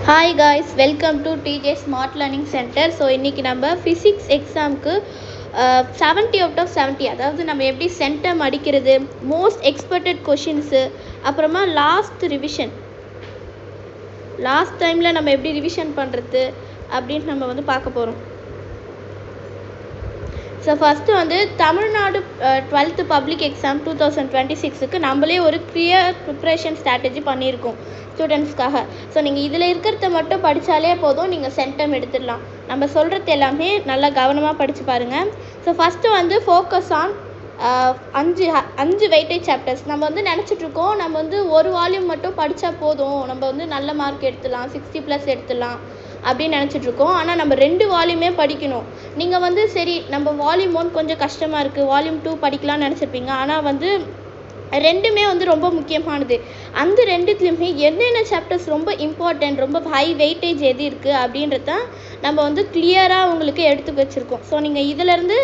Hi guys, welcome to TJ Smart Learning Center. So இன்றைக்கி நம்ம physics எக்ஸாமுக்கு 70 out of 70, அதாவது நம்ம எப்படி சென்டம் அடிக்கிறது, மோஸ்ட் எக்ஸ்பெக்டட் கொஷின்ஸு, அப்புறமா லாஸ்ட் டைமில் நம்ம எப்படி ரிவிஷன் பண்ணுறது அப்படின்ட்டு நம்ம பார்க்க போகிறோம். So first Tamil Nadu 12th public exam 2026க்கு நம்மளே ஒரு கிளியர் ப்ரிப்ரேஷன் ஸ்ட்ராட்டஜி பண்ணியிருக்கோம் ஸ்டூடெண்ட்ஸ்க்காக. ஸோ நீங்கள் இதில் இருக்கிறத மட்டும் படித்தாலே போதும், நீங்கள் சென்டம் எடுத்துடலாம். நம்ம சொல்கிறது எல்லாமே நல்லா கவனமாக படித்து பாருங்கள். So first focus on 5 weightage chapters. நம்ம நினச்சிட்ருக்கோம் நம்ம ஒரு வால்யூம் மட்டும் படித்தா போதும், நம்ம நல்ல மார்க் எடுத்துடலாம், 60+ எடுத்துடலாம் அப்படின்னு நினச்சிட்ருக்கோம். ஆனால் நம்ம 2 வால்யூமே படிக்கணும். நீங்கள் சரி நம்ம வால்யூம் 1 கொஞ்சம் கஷ்டமாக இருக்குது, வால்யூம் 2 படிக்கலாம்னு நினச்சிருப்பீங்க. ஆனால் ரெண்டுமே ரொம்ப முக்கியமானது. அந்த ரெண்டுத்துலேயுமே என்னென்ன சாப்டர்ஸ் ரொம்ப இம்பார்ட்டன்ட், ரொம்ப ஹை வெயிட்டேஜ் எது இருக்குது அப்படின்றத நம்ம கிளியராக உங்களுக்கு எடுத்து வச்சுருக்கோம். ஸோ நீங்கள் இதிலேருந்து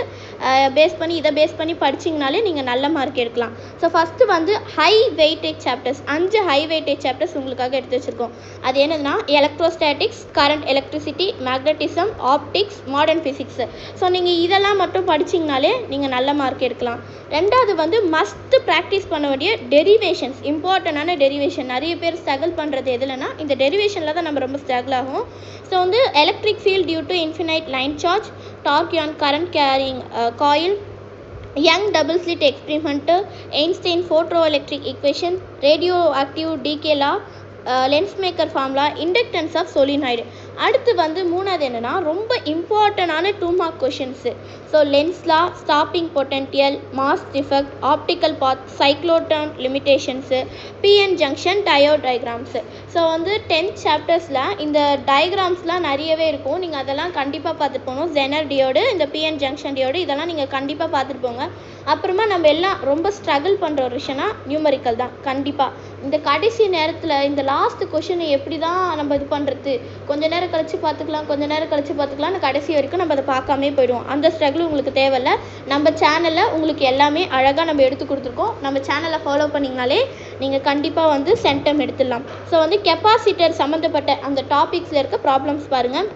இதை பேஸ் பண்ணி படிச்சிங்கனாலே நீங்கள் நல்ல மார்க் எடுக்கலாம். So first high weightage chapters, 5 high weightage chapters உங்களுக்காக எடுத்து வச்சுருக்கோம். அது என்னதுன்னா electrostatics, current electricity, magnetism, optics, modern physics. So நீங்கள் இதெல்லாம் மட்டும் படிச்சிங்கனாலே நீங்கள் நல்ல மார்க் எடுக்கலாம். ரெண்டாவது மஸ்ட்டு ப்ராக்டிஸ் பண்ண வேண்டிய டெரிவேஷன்ஸ், இம்பார்ட்டண்டான டெரிவேஷன். நிறைய பேர் ஸ்ட்ரகிள் பண்ணுறது எதுலன்னா இந்த டெரிவேஷனில் தான் நம்ம ரொம்ப ஸ்ட்ரகிள் ஆகும். So electric field due to infinite line charge, torque on current carrying coil, Young double slit experiment, Einstein photo electric equation, radio active decay law, lens maker formula, inductance of solenoid. அடுத்து மூணாவது என்னென்னா ரொம்ப இம்பார்ட்டண்டான 2 mark questions. So Lenz law, stopping potential, mass defect, optical path, cyclotron limitations, PN junction, diode diagrams. ஸோ 10th சாப்டர்ஸில் இந்த டயக்ராம்ஸ்லாம் நிறையவே இருக்கும். நீங்கள் அதெல்லாம் கண்டிப்பாக பார்த்துட்டு போகணும். ஜெனர் டியோடு, இந்த பிஎன் ஜங்ஷன் டியோடு, இதெல்லாம் நீங்கள் கண்டிப்பாக பார்த்துட்டு போங்க. அப்புறமா நம்ம எல்லாம் ரொம்ப ஸ்ட்ரகிள் பண்ணுற ஒரு விஷயம்னா நியூமரிக்கல் தான். கண்டிப்பாக இந்த கடைசி நேரத்தில் இந்த லாஸ்ட் கொஷினை எப்படி தான் நம்ம இது பண்ணுறது, கொஞ்ச நேரம் கழித்து பார்த்துக்கலாம், கடைசி வரைக்கும் நம்ம அதை பார்க்காமே போயிடுவோம். அந்த ஸ்ட்ரகிள் உங்களுக்கு தேவையில்லை. நம்ம சேனலில் உங்களுக்கு எல்லாமே அழகாக நம்ம எடுத்து கொடுத்துருக்கோம். நம்ம சேனலை ஃபாலோ பண்ணிங்கனாலே நீங்கள் கண்டிப்பாக சென்டம் எடுத்துடலாம். ஸோ கெப்பாசிட்டர் சம்மந்தப்பட்ட அந்த டாபிக்ஸில் இருக்க ப்ராப்ளம்ஸ் பாருங்கள்.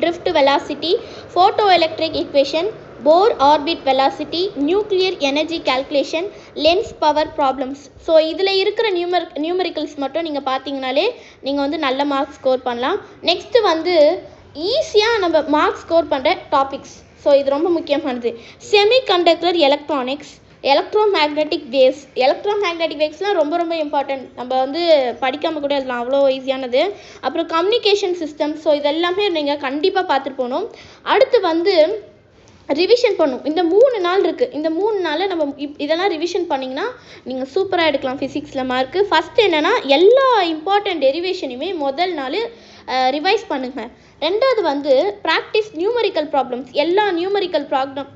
Drift velocity, photo electric equation, Bohr orbit velocity, nuclear energy calculation, lens power problems. So இதில் இருக்கிற நியூமரிக்கல்ஸ் மட்டும் நீங்கள் பார்த்தீங்கனாலே நீங்கள் நல்ல மார்க் ஸ்கோர் பண்ணலாம். நெக்ஸ்ட்டு ஈஸியாக நம்ம மார்க் ஸ்கோர் பண்ணுற டாபிக்ஸ். ஸோ இது ரொம்ப முக்கியமானது. செமிகண்டக்டர் எலக்ட்ரானிக்ஸ், எலக்ட்ரோமேக்னெட்டிக் வேவ்ஸ்லாம் ரொம்ப ரொம்ப இம்பார்ட்டன்ட். நம்ம படிக்காமல் கூட எழுதலாம், அவ்வளோ ஈஸியானது. அப்புறம் கம்யூனிகேஷன் சிஸ்டம். ஸோ இதெல்லாமே நீங்கள் கண்டிப்பாக பார்த்துட்டு போகணும். அடுத்து ரிவிஷன் பண்ணும். இந்த 3 நாள் இருக்குது. இந்த 3 நாளில் நம்ம இதெல்லாம் ரிவிஷன் பண்ணிங்கன்னா நீங்கள் சூப்பராக எடுக்கலாம் ஃபிசிக்ஸில் மார்க்கு. ஃபஸ்ட்டு என்னென்னா எல்லா இம்பார்ட்டன்ட் டெரிவேஷனையுமே முதல் நாள் ரிவைஸ் பண்ணுங்கள். ரெண்டாவது ப்ராக்டிஸ் நியூமரிக்கல் ப்ராப்ளம்ஸ். எல்லா நியூமரிக்கல்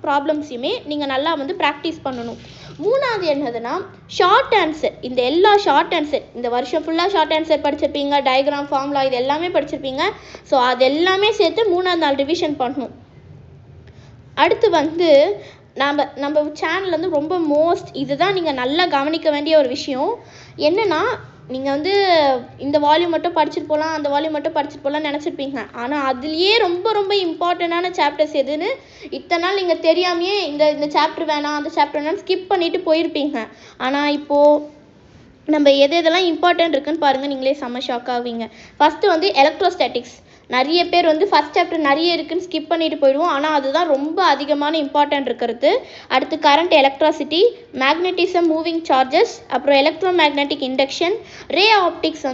ப்ராப்ளம்ஸையுமே நீங்கள் நல்லா ப்ராக்டிஸ் பண்ணணும். மூணாவது என்னதுன்னா ஷார்ட் ஆன்சர். இந்த எல்லா ஷார்ட் ஆன்சர் இந்த வருஷம் ஃபுல்லாக ஷார்ட் ஆன்சர் படிச்சிருப்பீங்க, டயக்ராம், ஃபார்முலா, இது எல்லாமே படிச்சிருப்பீங்க. ஸோ அது எல்லாமே சேர்த்து 3ஆவது நாள் ரிவிஷன் பண்ணணும். அடுத்து நம்ம சேனல் ரொம்ப இதுதான் நீங்கள் நல்லா கவனிக்க வேண்டிய ஒரு விஷயம். என்னென்னா நீங்கள் இந்த வால்யூம் மட்டும் படிச்சுட்டு போகலாம், அந்த வால்யூம் மட்டும் படிச்சுட்டு போகலான்னு நினச்சிருப்பீங்க. ஆனால் அதுலேயே ரொம்ப ரொம்ப இம்பார்ட்டண்டான சாப்டர்ஸ் எதுன்னு இத்தனை நாள் நீங்கள் தெரியாமையே இந்த சாப்டர் வேணாம், அந்த சாப்டர் வேணாம் ஸ்கிப் பண்ணிவிட்டு போயிருப்பீங்க. ஆனால் இப்போது நம்ம எதெல்லாம் இம்பார்ட்டன்ட் இருக்குன்னு பாருங்கள், நீங்களே செம்ம ஷாக் ஆவீங்க. First electrostatics. நிறைய பேர் ஃபஸ்ட் சாப்டர் நிறைய இருக்குன்னு ஸ்கிப் பண்ணிட்டு போயிடுவோம். ஆனால் அதுதான் ரொம்ப அதிகமான இம்பார்ட்டன்ட் இருக்கிறது. அடுத்து current electricity, magnetism, moving charges, அப்புறம் electromagnetic induction, ray optics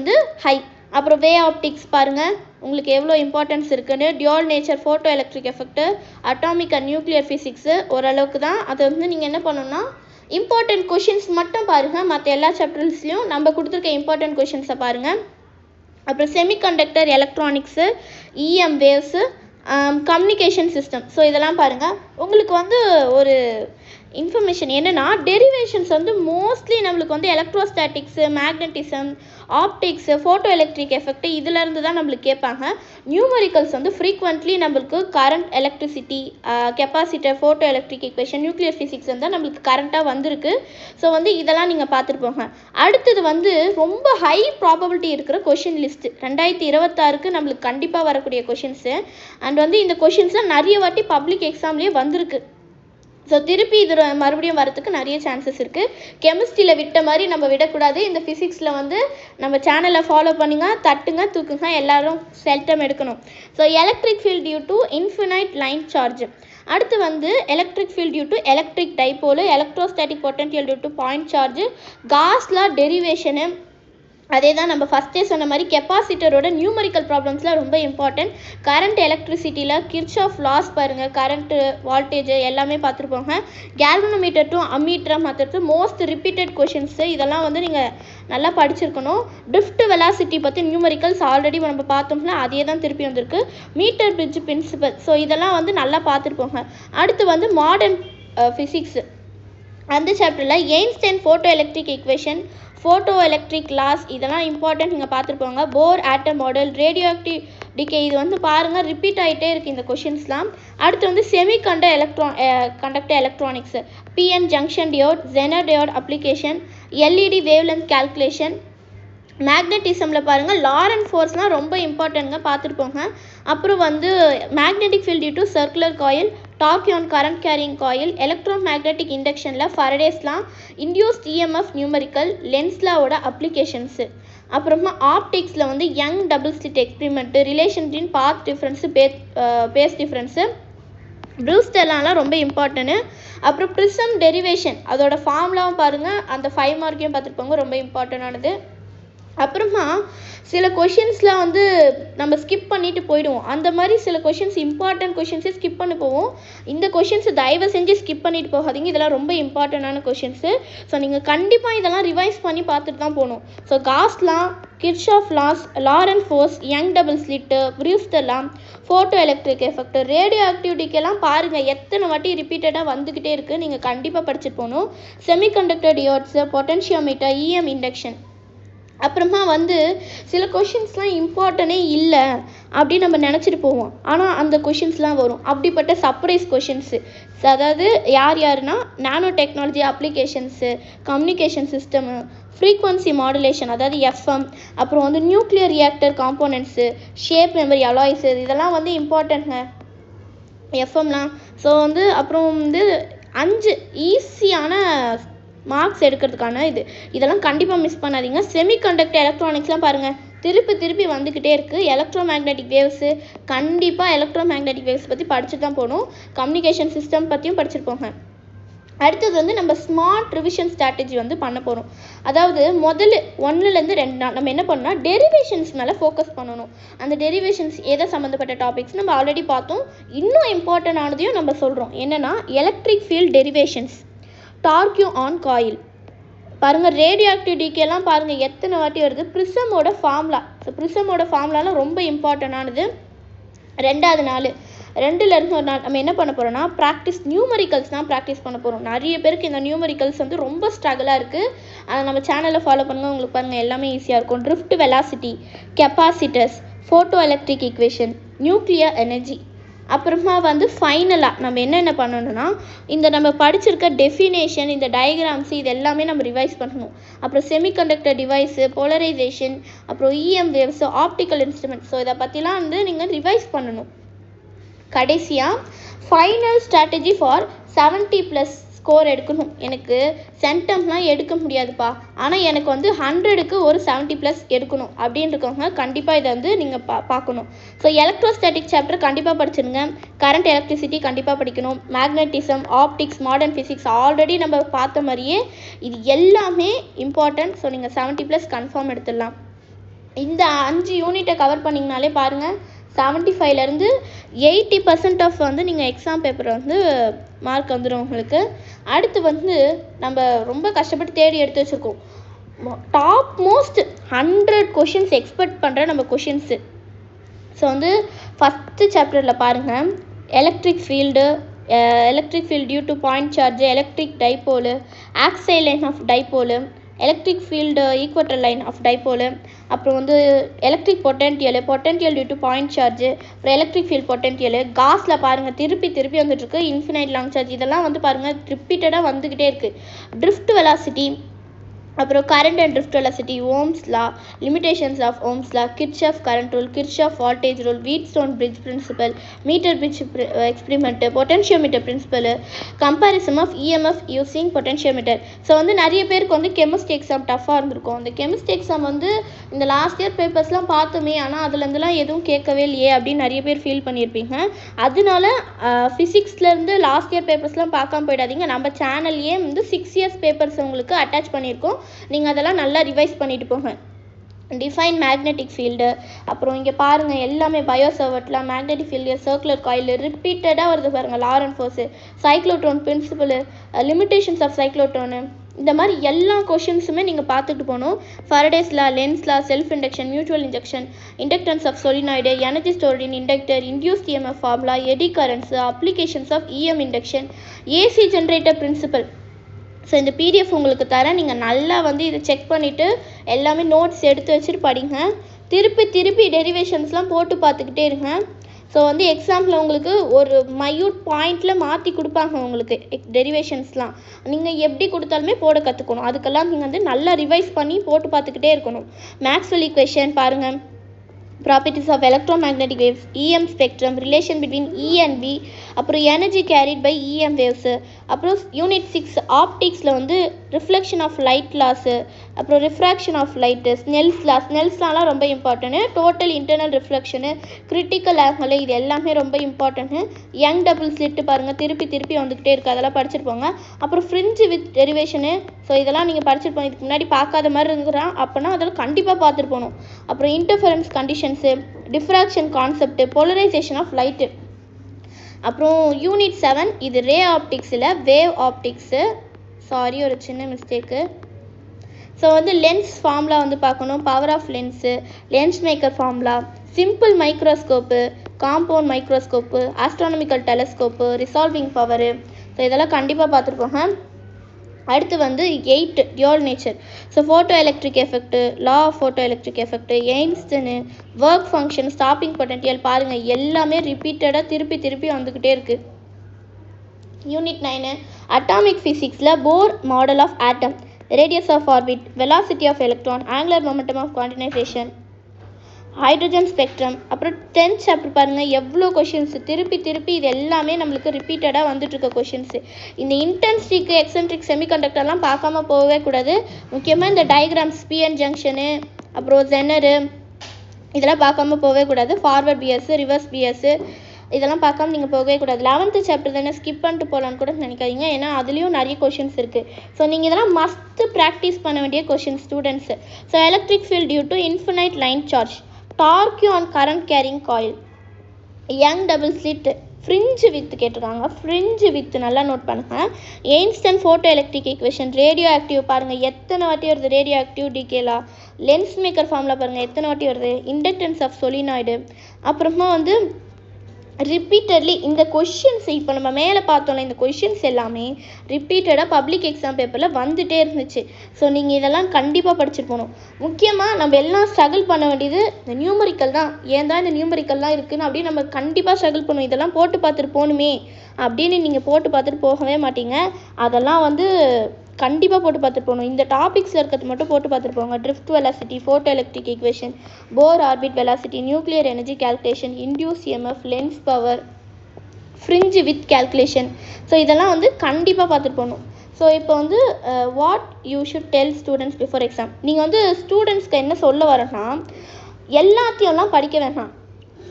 high. அப்புறம் வே ஆப்டிக்ஸ் பாருங்கள் உங்களுக்கு எவ்வளோ இம்பார்ட்டன்ஸ் இருக்குன்னு. Dual nature, photo electric effect, atomic and nuclear physics ஓரளவுக்கு தான். அதை நீங்கள் என்ன பண்ணணும்னா இம்பார்ட்டன்ட் கொஷின்ஸ் மட்டும் பாருங்கள். மற்ற எல்லா சாப்டர்ஸ்லையும் நம்ம கொடுத்துருக்க இம்பார்ட்டன்ட் கொஷின்ஸை பாருங்கள். அப்புறம் செமிகண்டக்டர் எலக்ட்ரானிக்ஸு, இஎம் வேவ்ஸு, கம்யூனிகேஷன் சிஸ்டம். ஸோ இதெல்லாம் பாருங்கள். உங்களுக்கு ஒரு இன்ஃபர்மேஷன் என்னென்னா டெரிவேஷன்ஸ் வந்து மோஸ்ட்லி நம்மளுக்கு வந்து electrostatics, magnetism, optics, photo electric effect இதிலேருந்து தான் நம்மளுக்கு கேட்பாங்க. நியூமரிக்கல்ஸ் வந்து ஃப்ரீக்வெண்ட்லி நம்மளுக்கு current, electricity, capacitor, photo electric equation, nuclear physics வந்து நம்மளுக்கு கரண்ட்டாக வந்திருக்கு. ஸோ வந்து இதெல்லாம் நீங்கள் பார்த்துட்டு போங்க. அடுத்தது வந்து ரொம்ப ஹை ப்ராபபிலிட்டி இருக்கிற கொஷின் லிஸ்ட்டு 2026க்கு நம்மளுக்கு கண்டிப்பாக வரக்கூடிய கொஷின்ஸு. அண்ட் வந்து இந்த கொஷின்ஸ்லாம் நிறைய வாட்டி பப்ளிக் எக்ஸாம்லேயே வந்திருக்கு. ஸோ திருப்பி இது மறுபடியும் வரத்துக்கு நிறைய சான்சஸ் இருக்குது. கெமிஸ்ட்ரியில் விட்ட மாதிரி நம்ம விடக்கூடாது. இந்த ஃபிசிக்ஸில் வந்து நம்ம சேனலை ஃபாலோ பண்ணுங்க, தட்டுங்க, தூக்குங்க, எல்லாரும் செல்டம் எடுக்கணும். So electric field due to infinite line charge. அடுத்து வந்து electric field due to electric dipole, electrostatic potential due to point charge, Gauss law derivation. அதே தான் நம்ம ஃபஸ்ட்டே சொன்ன மாதிரி கெப்பாசிட்டரோட நியூமரிக்கல் ப்ராப்ளம்ஸ்லாம் ரொம்ப இம்பார்ட்டன்ட். கரண்ட், எலக்ட்ரிசிட்டியில் கிர்ச்சாஃப் லாஸ் பாருங்கள், கரண்ட்டு, வால்டேஜ் எல்லாமே பார்த்துருப்போங்க. கேல்வனோமீட்டர் டு அம்மீட்டரை மாற்றுறது மோஸ்ட் ரிப்பீட்டட் கொஷின்ஸு. இதெல்லாம் வந்து நீங்கள் நல்லா படிச்சிருக்கணும். ட்ரிஃப்ட் வெலாசிட்டி பற்றி நியூமரிக்கல்ஸ் ஆல்ரெடி நம்ம பார்த்தோம்னா அதே தான் திருப்பி வந்திருக்கு. மீட்டர் பிரிட்ஜ் பிரின்சிபல், ஸோ இதெல்லாம் வந்து நல்லா பார்த்துருப்போங்க. அடுத்து வந்து மாடர்ன் ஃபிசிக்ஸு, அந்த சாப்டரில் Einstein photo electric equation, photo electric laws இதெல்லாம் இம்பார்ட்டன்ட் நீங்கள் பார்த்துருப்போங்க. Bohr atom model, radio active decay இது வந்து பாருங்கள் ரிப்பீட் ஆகிட்டே இருக்குது இந்த கொஷின்ஸ்லாம். அடுத்து வந்து conductor electronics, PN junction diode, zener diode application, LED wavelength calculation. மேக்னட்டிசமில் பாருங்கள் லாரன்ட் ஃபோர்ஸ்லாம் ரொம்ப இம்பார்ட்டன்ட்ங்க, பார்த்துருப்போங்க. அப்புறம் வந்து magnetic field due to circular coil, torque on current carrying coil, electro magnetic இண்டக்ஷனில் ஃபரடேஸ்லாம், இன்டியூஸ்ட் இஎம்எஃப் நியூமரிக்கல், லென்ஸ்லாவோட அப்ளிகேஷன்ஸு. அப்புறமா ஆப்டிக்ஸில் வந்து Young double slit experiment, relation between path difference, phase difference, ப்ரூஸ்டர்லாம் ரொம்ப இம்பார்ட்டன்ட்டு. அப்புறம் ப்ரிசம் டெரிவேஷன் அதோட ஃபார்ம்லாம் பாருங்கள், அந்த 5 மார்க்கையும் பார்த்துருப்பாங்க, ரொம்ப இம்பார்ட்டண்டானது. அப்புறமா சில கொஷின்ஸ்லாம் வந்து நம்ம ஸ்கிப் பண்ணிட்டு போயிடுவோம். அந்த மாதிரி சில கொஷின்ஸ் இம்பார்ட்டன்ட் கொஷின்ஸே ஸ்கிப் பண்ணி போவோம். இந்த கொஷின்ஸ் தயவு செஞ்சு ஸ்கிப் பண்ணிட்டு போகாதீங்க, இதெல்லாம் ரொம்ப இம்பார்ட்டண்டான கொஷின்ஸு. ஸோ நீங்கள் கண்டிப்பாக இதெல்லாம் ரிவைஸ் பண்ணி பார்த்துட்டு தான் போகணும். So Gauss law, Kirchhoff laws, Lorentz force, Young double slit, Brewster law, photo electric effect, radio ஆக்டிவிட்டிக்கெல்லாம் பாருங்கள் எத்தனை வாட்டி ரிப்பீட்டடாக வந்துக்கிட்டே இருக்குது. நீங்கள் கண்டிப்பாக படிச்சுட்டு போகணும். செமிகண்டக்டர் டியோட்ஸு, பொட்டன்ஷியோமீட்டர், இஎம் இண்டக்ஷன். அப்புறமா வந்து சில கொஷின்ஸ்லாம் இம்பார்ட்டனே இல்லை அப்படின்னு நம்ம நினச்சிட்டு போவோம். ஆனால் அந்த கொஷின்ஸ்லாம் வரும். அப்படிப்பட்ட சர்ப்ரைஸ் கொஷின்ஸு, அதாவது யாருன்னா nano technology applications, communication system, frequency modulation அதாவது எஃப்எம், அப்புறம் வந்து nuclear reactor components, shape memory alloys இதெல்லாம் வந்து இம்பார்ட்டன்ட்ங்க எஃப்எம்லாம். ஸோ வந்து அப்புறம் வந்து 5 ஈஸியான மார்க்ஸ் எடுக்கிறதுக்கான இதெல்லாம் கண்டிப்பாக மிஸ் பண்ணாதீங்க. செமிகண்டக்டர் எலக்ட்ரானிக்ஸ்லாம் பாருங்கள் திருப்பி வந்துக்கிட்டே இருக்குது. எலக்ட்ரோ மேக்னெட்டிக் வேவ்ஸு, கண்டிப்பாக எலக்ட்ரோ மேக்னெட்டிக் வேவ்ஸ் பற்றி படிச்சுட்டு தான் போகணும். கம்யூனிகேஷன் சிஸ்டம் பற்றியும் படிச்சுட்டு போங்க. அடுத்தது வந்து நம்ம ஸ்மார்ட் ரிவிஷன் ஸ்ட்ராட்டஜி வந்து பண்ண போகிறோம். அதாவது முதல்ல 1லேருந்து 2 நாள் நம்ம என்ன பண்ணோம்னா டெரிவேஷன்ஸ் மேலே ஃபோக்கஸ் பண்ணணும். அந்த டெரிவேஷன்ஸ் எதை சம்மந்தப்பட்ட டாபிக்ஸ் நம்ம ஆல்ரெடி பார்த்தோம். இன்னும் இம்பார்ட்டன்ட் ஆனதையும் நம்ம சொல்கிறோம். என்னென்னா electric field derivations, torque on coil பாருங்கள், ரேடியோ ஆக்டிவ் டிகேலாம் பாருங்கள் எத்தனை வாட்டி வருது. ப்ரிசமோட ஃபார்முலா, ஸோ ப்ரிசமோட ஃபார்முலாலாம் ரொம்ப இம்பார்ட்டண்டானது. 2வது நாள் 2லேருந்து ஒரு நாள் நம்ம என்ன பண்ண போகிறோம்னா ப்ராக்டிஸ் நியூமரிக்கல்ஸ் தான் ப்ராக்டிஸ் பண்ண போகிறோம். நிறைய பேருக்கு இந்த நியூமரிக்கல்ஸ் வந்து ரொம்ப ஸ்ட்ரகிளாக இருக்குது. அதை நம்ம சேனலில் ஃபாலோ பண்ணுங்கள், உங்களுக்கு பாருங்கள் எல்லாமே ஈஸியாக இருக்கும். Drift velocity, capacitors, photo electric equation, nuclear energy. அப்புறமா வந்து ஃபைனலாக நம்ம என்னென்ன பண்ணணும்னா இந்த நம்ம படிச்சிருக்க டெஃபினேஷன், இந்த டயக்ராம்ஸு இது எல்லாமே நம்ம ரிவைஸ் பண்ணணும். அப்புறம் செமிகண்டக்டர் டிவைஸு, போலரைசேஷன், அப்புறம் இஎம் வேவ்ஸு, ஆப்டிக்கல் இன்ஸ்ட்ருமெண்ட், ஸோ இதை பற்றிலாம் வந்து நீங்கள் ரிவைஸ் பண்ணணும். கடைசியாக ஃபைனல் ஸ்ட்ராட்டஜி ஃபார் 70+ ஸ்கோர் எடுக்கணும். எனக்கு சென்டம்லாம் எடுக்க முடியாதுப்பா, ஆனால் எனக்கு வந்து 100க்கு ஒரு 70+ எடுக்கணும் அப்படின்னு இருக்கவங்க கண்டிப்பாக இதை வந்து நீங்கள் பார்க்கணும். ஸோ எலக்ட்ரோஸ்டாட்டிக் சாப்டர் கண்டிப்பாக படிச்சிருங்க. கரண்ட் எலக்ட்ரிசிட்டி கண்டிப்பாக படிக்கணும். Magnetism, optics, modern physics already நம்ம பார்த்த மாதிரியே இது எல்லாமே இம்பார்ட்டன்ட். ஸோ நீங்கள் 70+ கன்ஃபார்ம் எடுத்துடலாம். இந்த 5 யூனிட்டை கவர் பண்ணிங்கனாலே பாருங்கள் 75லேருந்து 80% ஆஃப் வந்து நீங்கள் எக்ஸாம் பேப்பரை வந்து மார்க் வந்துடும் உங்களுக்கு. அடுத்து வந்து நம்ம ரொம்ப கஷ்டப்பட்டு தேடி எடுத்து வச்சுருக்கோம். டாப் மோஸ்ட் 100 கொஷின்ஸ் எக்ஸ்பெக்ட் பண்ணுற நம்ம கொஷின்ஸு. ஸோ வந்து ஃபஸ்ட்டு சாப்டரில் பாருங்கள் electric field, electric field due to point charge, electric dipole, axial line of dipole, electric field equator line of dipole, அப்புறம் வந்து electric potential due to point charge, அப்புறம் electric field potential. காஸில் பாருங்கள் திருப்பி வந்துட்டுருக்கு இன்ஃபினைட் லாங் சார்ஜ். இதெல்லாம் வந்து பாருங்கள் ரிப்பீட்டடாக வந்துக்கிட்டே இருக்குது. ட்ரிஃப்ட் வெலாசிட்டி, அப்புறம் current and drift velocity, Ohm's law, limitations of Ohm's law, Kirchhoff current rule, Kirchhoff voltage rule, Wheatstone bridge principle, meter bridge experiment, potentiometer principle, comparison of EMF using potentiometer. So வந்து நிறைய பேருக்கு வந்து chemistry exam டஃப்பாக இருந்திருக்கும். அந்த chemistry exam வந்து இந்த last year பேப்பர்ஸ்லாம் பார்த்தோமே, ஆனால் அதுலேருந்துலாம் எதுவும் கேட்கவே இல்லையே அப்படின்னு நிறைய பேர் ஃபீல் பண்ணியிருப்பீங்க. அதனால ஃபிசிக்ஸ்லேருந்து லாஸ்ட் இயர் பேப்பர்ஸ்லாம் பார்க்காம போயிடாதீங்க. நம்ம சேனல்லையே வந்து 6 இயர்ஸ் பேப்பர்ஸ் உங்களுக்கு அட்டாச் பண்ணியிருக்கோம். நீங்கள் அதெல்லாம் நல்லா ரிவைஸ் பண்ணிட்டு போங்க. டிஃபைன் மேக்னெட்டிக் ஃபீல்டு, அப்புறம் இங்கே பாருங்கள் எல்லாமே பயோசர்வெட்டில் மேக்னெட்டிக் ஃபீல்டு, சர்க்குலர் காயில் ரிப்பீட்டடாக வருது பாருங்கள். Lorentz force, cyclotron principle, limitations of cyclotron, இந்த மாதிரி எல்லா கொஷின்ஸுமே நீங்கள் பார்த்துட்டு போகணும். Faraday's law, Lenz law, self induction, mutual injection, inductance of solenoid, energy stored in inductor, induced EMF formula, eddy currents, applications of EM induction, AC generator principle. So இந்த PDF உங்களுக்கு தரேன். நீங்கள் நல்லா வந்து இதை செக் பண்ணிவிட்டு எல்லாமே நோட்ஸ் எடுத்து வச்சுட்டு படிங்க. திருப்பி டெரிவேஷன்ஸ்லாம் போட்டு பார்த்துக்கிட்டே இருங்க. ஸோ வந்து எக்ஸாம்பிள் உங்களுக்கு ஒரு மையூட் பாயிண்டில் மாற்றி கொடுப்பாங்க உங்களுக்கு டெரிவேஷன்ஸ்லாம். நீங்கள் எப்படி கொடுத்தாலுமே போட கற்றுக்கணும். அதுக்கெல்லாம் நீங்கள் வந்து நல்லா ரிவைஸ் பண்ணி போட்டு பார்த்துக்கிட்டே இருக்கணும். மேக்ஸ்வெல் ஈக்குவேஷன் பாருங்கள், properties of electromagnetic waves, EM spectrum, relation between E and V, அப்புறம் energy carried by EM waves, அப்புறம் யூனிட் 6 ஆப்டிக்ஸில் வந்து ரிஃப்ளெக்ஷன் ஆஃப் லைட் லாஸு, அப்புறம் ரிஃப்ராக்ஷன் ஆஃப் லைட்டு, ஸ்னெல்ஸ்லாம் ரொம்ப important, total internal reflection, critical angle, இது எல்லாமே ரொம்ப இம்பார்ட்டன்ட்டு. யங் டபுள் ஸ்லிட்டு பாருங்கள் திருப்பி வந்துக்கிட்டே இருக்குது, அதெல்லாம் படிச்சுட்டு போங்க. அப்புறம் ஃப்ரிஞ்சு வித் டெரிவேஷனு, ஸோ இதெல்லாம் நீங்கள் படிச்சுட்டு போங்க. இதுக்கு முன்னாடி பார்க்காத மாதிரி இருக்கிறான் அப்படின்னா அதெல்லாம் கண்டிப்பாக பார்த்துட்டு போகணும். அப்புறம் interference conditions, diffraction concept, polarisation of light. அப்புறம் யூனிட் 7 இது ரே ஆப்டிக்ஸில் வேவ் ஆப்டிக்ஸு, சாரி ஒரு சின்ன மிஸ்டேக்கு. ஸோ வந்து லென்ஸ் ஃபார்முலா வந்து பார்க்கணும், power of lens, lens maker formula, simple microscope, compound microscope, astronomical telescope, resolving power. So இதெல்லாம் கண்டிப்பாக பார்த்துருப்போங்க. அடுத்து வந்து 8 dual nature. So photo electric effect, law of photo electric effect, Einstein, work function, stopping potential பாருங்கள் எல்லாமே ரிப்பீட்டடாக திருப்பி வந்துக்கிட்டே இருக்குது. யூனிட் 9 அட்டாமிக் ஃபிசிக்ஸில் Bohr model of atom, radius of orbit, velocity of electron, angular momentum of quantisation, hydrogen spectrum. அப்புறம் 10th chapter பாருங்கள் எவ்வளோ கொஷின்ஸ் திருப்பி இது எல்லாமே நம்மளுக்கு ரிப்பீட்டடாக வந்துட்டுருக்க கொஷின்ஸு. இந்த இன்டென்சிட்டிக்கு எக்ஸென்ட்ரிக் செமிகண்டக்டர்லாம் பார்க்காம போகவே கூடாது. முக்கியமாக இந்த டயக்ராம்ஸ், பிஎன் ஜங்ஷனு, அப்புறம் ஜெனரு, இதெல்லாம் பார்க்காம போகவே கூடாது. ஃபார்வர்ட் பிஎஸ்ஸு, ரிவர்ஸ் பிஎஸ்ஸு, இதெல்லாம் பார்க்காம நீங்கள் போகவே கூடாது. 11th சாப்டர் தானே ஸ்கிப் பண்ணிட்டு போகலான்னு கூட நினைக்காதீங்க, ஏன்னா அதுலேயும் நிறைய கொஷின்ஸ் இருக்குது. ஸோ நீங்கள் இதெல்லாம் மஸ்ட்டு ப்ராக்டிஸ் பண்ண வேண்டிய question students. So electric field due to infinite line charge, torque on current carrying coil, Young double slit, fringe width கேட்டிருக்காங்க. ஃப்ரிஞ்சு வித்து நல்லா நோட் பண்ணுங்கள். Einstein photo electric equation, radio active பாருங்கள் எத்தனை வாட்டி வருது, radio active டிகேலா, lens maker formula பாருங்கள் எத்தனை வாட்டி வருது, இண்டக்டன்ஸ் ஆஃப் சொலினாய்டு. அப்புறமா வந்து ரிப்பீட்டட்லி இந்த கொஷின்ஸ் இப்போ நம்ம மேலே பார்த்தோம்ல, இந்த கொஷின்ஸ் எல்லாமே ரிப்பீட்டடாக பப்ளிக் எக்ஸாம் பேப்பரில் வந்துகிட்டே இருந்துச்சு. ஸோ நீங்கள் இதெல்லாம் கண்டிப்பாக படிச்சுட்டு போகணும். முக்கியமாக நம்ம எல்லாம் ஸ்ட்ரகிள் பண்ண வேண்டியது இந்த நியூமரிக்கல் தான். ஏன் தான் இந்த நியூமரிக்கல்லாம் இருக்குதுன்னு அப்படின்னு நம்ம கண்டிப்பாக ஸ்ட்ரகிள் பண்ணுவோம். இதெல்லாம் போட்டு பார்த்துட்டு போகணுமே அப்படின்னு நீங்கள் போட்டு பார்த்துட்டு போகவே மாட்டீங்க. அதெல்லாம் வந்து கண்டிப்பாக போட்டு பார்த்துட்டு போகணும். இந்த டாபிக்ஸில் இருக்கிறது மட்டும் போட்டு பார்த்துட்டு போங்க. Drift velocity, photo electric equation, Bohr orbit velocity, nuclear energy calculation, induce EMF, lens power, fringe width calculation. So இதெல்லாம் வந்து கண்டிப்பாக பார்த்துட்டு போகணும். ஸோ இப்போ வந்து what you should tell students before exam. நீங்கள் வந்து ஸ்டூடெண்ட்ஸ்க்கு என்ன சொல்ல வரேன்னா, எல்லாத்தையும்லாம் படிக்க வேணாம்.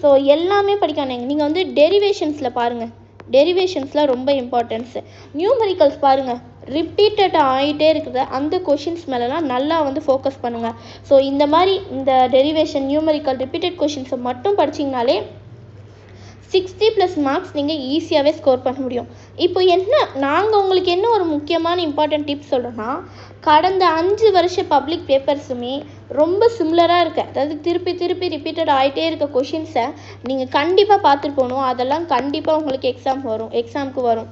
ஸோ எல்லாமே படிக்க வேணாங்க. நீங்கள் வந்து டெரிவேஷன்ஸில் பாருங்கள், டெரிவேஷன்ஸ்லாம் ரொம்ப இம்பார்ட்டன்ஸு. நியூமரிக்கல்ஸ் பாருங்கள் ரிப்பீட்டடாக ஆகிட்டே இருக்குது, அந்த கொஷின்ஸ் மேலெலாம் நல்லா வந்து ஃபோக்கஸ் பண்ணுங்கள். ஸோ இந்த மாதிரி இந்த டெரிவேஷன், நியூமரிக்கல், ரிப்பீட்டட் கொஷின்ஸை மட்டும் படிச்சிங்கனாலே 60+ மார்க்ஸ் நீங்கள் ஈஸியாகவே ஸ்கோர் பண்ண முடியும். இப்போ நாங்கள் உங்களுக்கு என்ன ஒரு முக்கியமான இம்பார்ட்டன்ட் டிப்ஸ் சொல்கிறோன்னா, கடந்த 5 வருஷ பப்ளிக் பேப்பர்ஸுமே ரொம்ப சிமிலராக இருக்குது. அதாவது திருப்பி திருப்பி ரிப்பீட்டட் ஆகிட்டே இருக்க கொஷின்ஸை நீங்கள் கண்டிப்பாக பார்த்துட்டு போகணும். அதெல்லாம் கண்டிப்பாக உங்களுக்கு எக்ஸாமுக்கு வரும்.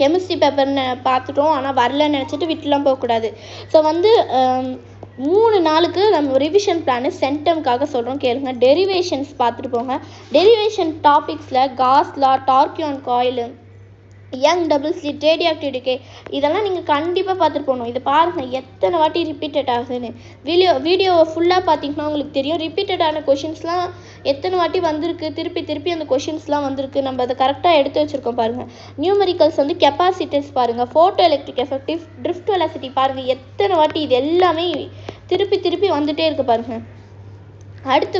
கெமிஸ்ட்ரி பேப்பர்னு பார்த்துட்டோம், ஆனால் வரலன்னு நினச்சிட்டு விட்டுலாம் போகக்கூடாது. ஸோ 3 நாளுக்கு நம்ம ரிவிஷன் பிளானு சென்டம்காக சொல்கிறோம், கேளுங்க. டெரிவேஷன்ஸ் பார்த்துட்டு போங்க. டெரிவேஷன் டாபிக்ஸில் Gauss law, torque on coil, Young double slit, radioactive decay, இதெல்லாம் நீங்கள் கண்டிப்பாக பார்த்துட்டு போகணும். இது பாருங்கள் எத்தனை வாட்டி ரிப்பீட்டட் ஆகுதுன்னு. வீடியோவை ஃபுல்லாக பார்த்தீங்கன்னா உங்களுக்கு தெரியும். ரிப்பீட்டடான கொஷின்ஸ்லாம் எத்தனை வாட்டி வந்திருக்கு, திருப்பி அந்த கொஷின்ஸ்லாம் வந்திருக்கு. நம்ம அதை கரெக்டாக எடுத்து வச்சுருக்கோம் பாருங்கள். நியூமெரிக்கல்ஸ் கெப்பாசிட்டர்ஸ் பாருங்கள், photo electric effective, drift velocity பாருங்கள் எத்தனை வாட்டி. இது எல்லாமே திருப்பி வந்துகிட்டே இருக்குது பாருங்கள். அடுத்து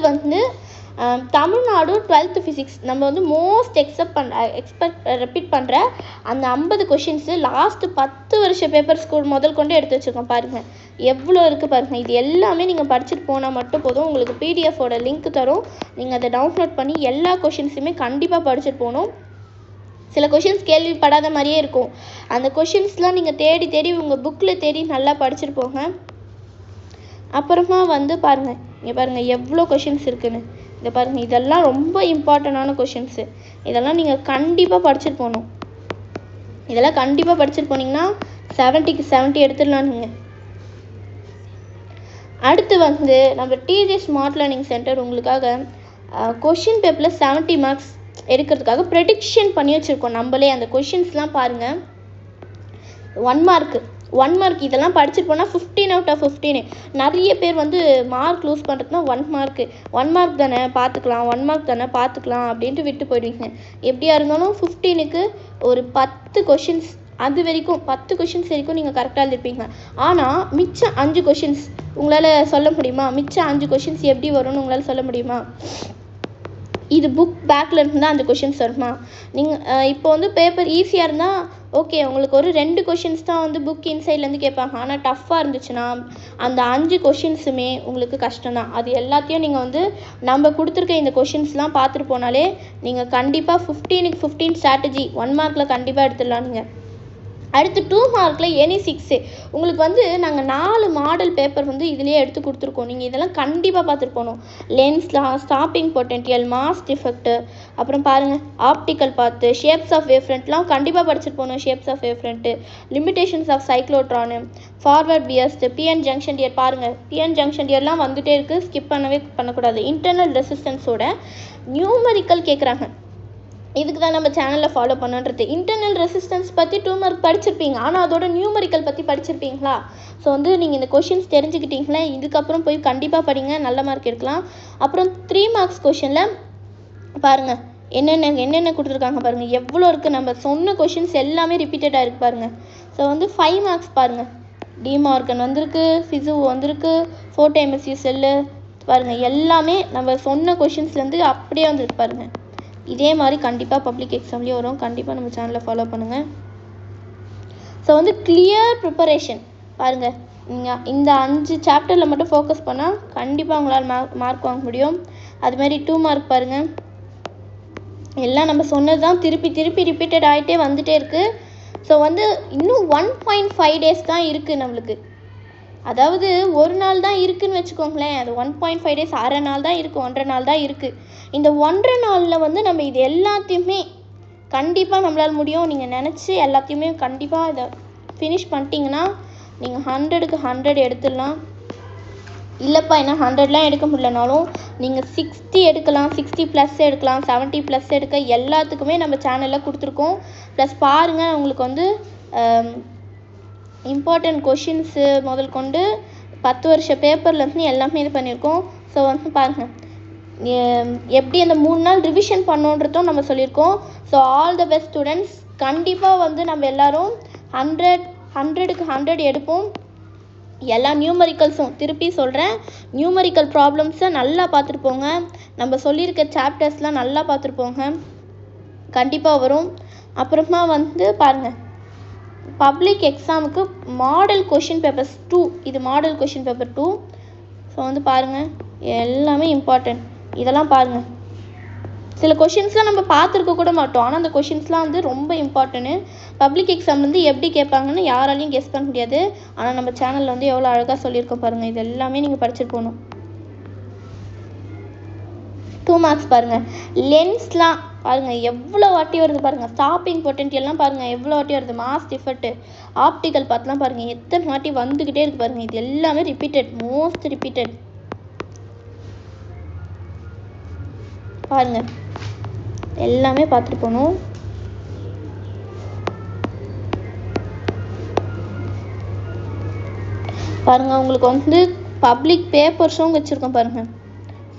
தமிழ்நாடு 12th ஃபிசிக்ஸ் நம்ம மோஸ்ட் ரிப்பீட் பண்ணுற அந்த 50 கொஷின்ஸு லாஸ்ட்டு 10 வருஷ பேப்பர்ஸ் முதல் கொண்டு எடுத்து வச்சுருக்கோம் பாருங்கள். எவ்வளோ இருக்குது பாருங்கள். இது எல்லாமே நீங்கள் படிச்சுட்டு போனால் மட்டும் போதும். உங்களுக்கு பிடிஎஃபோட லிங்க் தரும், நீங்கள் அதை டவுன்லோட் பண்ணி எல்லா கொஷின்ஸுமே கண்டிப்பாக படிச்சுட்டு போகணும். சில கொஷின்ஸ் கேள்விப்படாத மாதிரியே இருக்கும். அந்த கொஷின்ஸ்லாம் நீங்கள் தேடி உங்கள் புக்கில் தேடி நல்லா படிச்சுட்டு போங்க. அப்புறமா பாருங்கள், இங்கே பாருங்கள் எவ்வளோ கொஷின்ஸ் இருக்குதுன்னு. இதை பாருங்கள், இதெல்லாம் ரொம்ப இம்பார்ட்டண்டான கொஷின்ஸு. இதெல்லாம் நீங்கள் கண்டிப்பாக படிச்சுட்டு போகணும். இதெல்லாம் கண்டிப்பாக படிச்சுட்டு போனீங்கன்னா 70க்கு 70 எடுத்துடலாம் நீங்கள். அடுத்து நம்ம டிஜே ஸ்மார்ட் லேர்னிங் சென்டர் உங்களுக்காக கொஷின் பேப்பரில் 70 மார்க்ஸ் எடுக்கிறதுக்காக ப்ரெடிக்ஷன் பண்ணி வச்சுருக்கோம். நம்மளே அந்த கொஷின்ஸ்லாம் பாருங்கள். 1 மார்க் இதெல்லாம் படிச்சுட்டு போனால் 15 out of 15. நிறைய பேர் மார்க் லூஸ் பண்ணுறதுனா 1 மார்க் தானே பார்த்துக்கலாம் அப்படின்ட்டு விட்டு போயிடுவீங்க. எப்படியா இருந்தாலும் 15க்கு ஒரு 10 கொஷின்ஸ், அது வரைக்கும் 10 கொஷின்ஸ் வரைக்கும் நீங்கள் கரெக்டாக எழுதிருப்பீங்க. ஆனால் மிச்சம் 5 கொஷின்ஸ் உங்களால் சொல்ல முடியுமா? மிச்சம் 5 கொஷின்ஸ் எப்படி வரும்னு உங்களால் சொல்ல முடியுமா? இது புக் பேக்லேருந்து தான் அந்த கொஷின்ஸ் வருமா? நீங்கள் இப்போ பேப்பர் ஈஸியாக இருந்தால் ஓகே, உங்களுக்கு ஒரு 2 கொஷின்ஸ் தான் புக் இன்சைட்லேருந்து கேட்பாங்க. ஆனால் டஃப்பாக இருந்துச்சுன்னா அந்த 5 கொஷின்ஸுமே உங்களுக்கு கஷ்டம்தான். அது எல்லாத்தையும் நீங்கள் நம்ம கொடுத்துருக்க இந்த கொஷின்ஸ்லாம் பார்த்துட்டு போனாலே நீங்கள் கண்டிப்பாக 15க்கு 15 ஸ்ட்ராட்டஜி 1 மார்க்கில் கண்டிப்பாக எடுத்துடலாம் நீங்கள். அடுத்து 2 மார்க்கில் எனி 6 உங்களுக்கு நாங்கள் 4 மாடல் பேப்பர் இதிலே எடுத்து கொடுத்துருக்கோம். நீங்கள் இதெல்லாம் கண்டிப்பாக பார்த்துட்டு போகணும். லென்ஸ்லாம், ஸ்டாப்பிங் பொட்டென்ஷியல், மாஸ் டிஃபெக்ட்டு, அப்புறம் பாருங்கள் ஆப்டிக்கல் பார்த்து, ஷேப்ஸ் ஆஃப் வேவ் ஃப்ரண்ட் கண்டிப்பாக படிச்சுட்டு போகணும். Shapes of wave front, limitations of cyclotron, forward biased, PN junction diode பாருங்கள். பிஎன் ஜங்ஷன் டியர்லாம் வந்துகிட்டே இருக்குது, ஸ்கிப் பண்ணக்கூடாது. இன்டர்னல் ரெசிஸ்டன்ஸோட நியூமரிக்கல் கேட்குறாங்க. இதுக்கு தான் நம்ம சேனலில் ஃபாலோ பண்ணுன்றது. இன்டர்னல் ரெசிஸ்டன்ஸ் பற்றி 2 மார்க் படிச்சிருப்பீங்க, ஆனால் அதோட நியூமரிக்கல் பற்றி படிச்சிருப்பீங்களா? ஸோ நீங்கள் இந்த கொஷின்ஸ் தெரிஞ்சுக்கிட்டீங்களா? இதுக்கப்புறம் போய் கண்டிப்பாக படிங்க, நல்ல மார்க் எடுக்கலாம். அப்புறம் 3 மார்க்ஸ் கொஷினில் பாருங்கள் என்னென்ன கொடுத்துருக்காங்க பாருங்கள், எவ்வளோ இருக்குது. நம்ம சொன்ன கொஷின்ஸ் எல்லாமே ரிப்பீட்டடாக இருக்குது பாருங்கள். ஸோ 5 மார்க்ஸ் பாருங்கள், டிமார்கன் வந்திருக்கு, ஃபிசு வந்திருக்கு, ஃபோட்டோ எம்எஸ்சி செல்லு பாருங்கள். எல்லாமே நம்ம சொன்ன கொஷின்ஸ்லேருந்து அப்படியே வந்துருக்கு பாருங்கள். இதே மாதிரி கண்டிப்பாக பப்ளிக் எக்ஸாம்லேயும் வரும். கண்டிப்பாக நம்ம சேனலில் ஃபாலோ பண்ணுங்கள். ஸோ கிளியர் ப்ரிப்பரேஷன் பாருங்கள். நீங்கள் இந்த 5 சாப்டரில் மட்டும் ஃபோக்கஸ் பண்ணால் கண்டிப்பாக உங்களால் மார்க் வாங்க முடியும். அதுமாதிரி 2 மார்க் பாருங்கள், எல்லாம் நம்ம சொன்னது தான் திருப்பி ரிப்பீட்டட் ஆகிட்டே வந்துகிட்டே இருக்குது. ஸோ இன்னும் 1.5 days தான் இருக்குது நம்மளுக்கு. அதாவது ஒரு நாள் தான் இருக்குதுன்னு வச்சுக்கோங்களேன். அது 1.5 days, அரை நாள் தான் இருக்குது, 1.5 நாள் தான் இருக்குது. இந்த 1.5 நாளில் நம்ம இது எல்லாத்தையுமே கண்டிப்பாக நம்மளால் முடியும். நீங்கள் நினச்சி எல்லாத்தையுமே கண்டிப்பாக இதை ஃபினிஷ் பண்ணிட்டீங்கன்னா நீங்கள் 100க்கு 100 எடுத்துடலாம். இல்லைப்பா என்ன 100லாம் எடுக்க முடியலனாலும் நீங்கள் 60 எடுக்கலாம், 60+ எடுக்கலாம், 70+ எடுக்க எல்லாத்துக்குமே நம்ம சேனலில் கொடுத்துருக்கோம். ப்ளஸ் பாருங்கள், உங்களுக்கு இம்பார்ட்டண்ட் கொஷின்ஸு முதல் கொண்டு 10 வருஷ பேப்பர்லேருந்து எல்லாமே இது பண்ணியிருக்கோம். ஸோ பாருங்கள் எப்படி அந்த 3 நாள் ரிவிஷன் பண்ணோன்றதும் நம்ம சொல்லியிருக்கோம். So all the best students. கண்டிப்பாக நம்ம எல்லோரும் 100க்கு 100 எடுப்போம். எல்லா நியூமரிக்கல்ஸும் திருப்பி சொல்கிறேன், நியூமரிக்கல் ப்ராப்ளம்ஸை நல்லா பார்த்துட்டு போங்க. நம்ம சொல்லியிருக்க சாப்டர்ஸ்லாம் நல்லா பார்த்துட்டு போங்க, கண்டிப்பாக வரும். அப்புறமா பாருங்கள், பப்ளிக் எக்ஸாமுக்கு மாடல் கொஷின் பேப்பர்ஸ் 2, இது மாடல் கொஷின் பேப்பர் 2. ஸோ பாருங்கள் எல்லாமே இம்பார்ட்டன்ட், இதெல்லாம் பாருங்கள். சில கொஷின்ஸ்லாம் நம்ம பார்த்துருக்க கூட மாட்டோம், ஆனால் அந்த கொஷின்ஸ்லாம் வந்து ரொம்ப இம்பார்ட்டன்ட்டு. பப்ளிக் எக்ஸாம் வந்து எப்படி கேட்பாங்கன்னு யாராலையும் கெஸ் பண்ண முடியாது. ஆனால் நம்ம சேனலில் வந்து எவ்வளோ அழகாக சொல்லியிருக்கோம் பாருங்கள். இது எல்லாமே நீங்கள் படிச்சுட்டு போகணும். 2 மார்க்ஸ் பாருங்கள். லென்ஸ்லாம் பாருங்கள் எவ்வளோ வாட்டி வருது பாருங்கள். ஸ்டாப்பிங் பொட்டென்ஷியல்லாம் பாருங்கள் எவ்வளோ வாட்டி வருது. மாஸ் டிஃபெக்ட், ஆப்டிக்கல் பார்ட்லாம் பாருங்கள் எத்தனை வாட்டி வந்துக்கிட்டே இருக்குது பாருங்கள். இது எல்லாமே ரிப்பீட்டட், மோஸ்ட் ரிப்பீட்டட். பாருங்கள் எல்லாமே பார்த்துட்டு போகணும். பாருங்கள் உங்களுக்கு வந்து பப்ளிக் பேப்பர்ஸும் வச்சுருக்கோம் பாருங்கள்.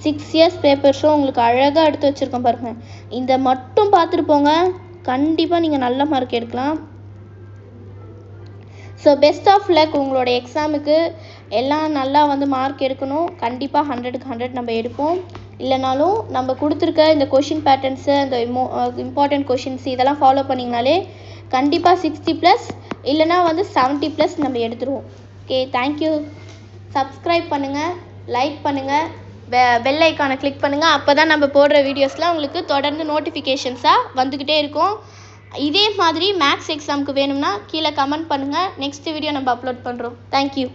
6 இயர்ஸ் பேப்பர்ஸும் உங்களுக்கு அழகாக எடுத்து வச்சுருக்கோம் பாருங்கள். இந்த மட்டும் பார்த்துட்டு போங்க, கண்டிப்பாக நீங்கள் நல்ல மார்க் எடுக்கலாம். ஸோ பெஸ்ட் ஆஃப் லக் உங்களோட எக்ஸாமுக்கு. எல்லாம் நல்லா வந்து மார்க் எடுக்கணும். கண்டிப்பாக 100க்கு 100 நம்ம எடுப்போம். இல்லைனாலும் நம்ம கொடுத்துருக்க இந்த கொஷின் பேட்டர்ன்ஸு, இந்த இம்பார்ட்டண்ட் கொஷின்ஸ் இதெல்லாம் ஃபாலோ பண்ணிங்கனாலே கண்டிப்பாக 60+ இல்லைனா வந்து 70+ நம்ம எடுத்துருவோம். Okay, thank you. சப்ஸ்கிரைப் பண்ணுங்கள், லைக் பண்ணுங்கள், பெல் ஐக்கானை கிளிக் பண்ணுங்கள். அப்போ தான் நம்ம போடுற வீடியோஸ்லாம் உங்களுக்கு தொடர்ந்து நோட்டிஃபிகேஷன்ஸாக வந்துக்கிட்டே இருக்கும். இதே மாதிரி மேக்ஸ் எக்ஸாமுக்கு வேணும்னா கீழே கமெண்ட் பண்ணுங்கள். நெக்ஸ்ட் வீடியோ நம்ம அப்லோட் பண்ணுறோம். தேங்க்யூ.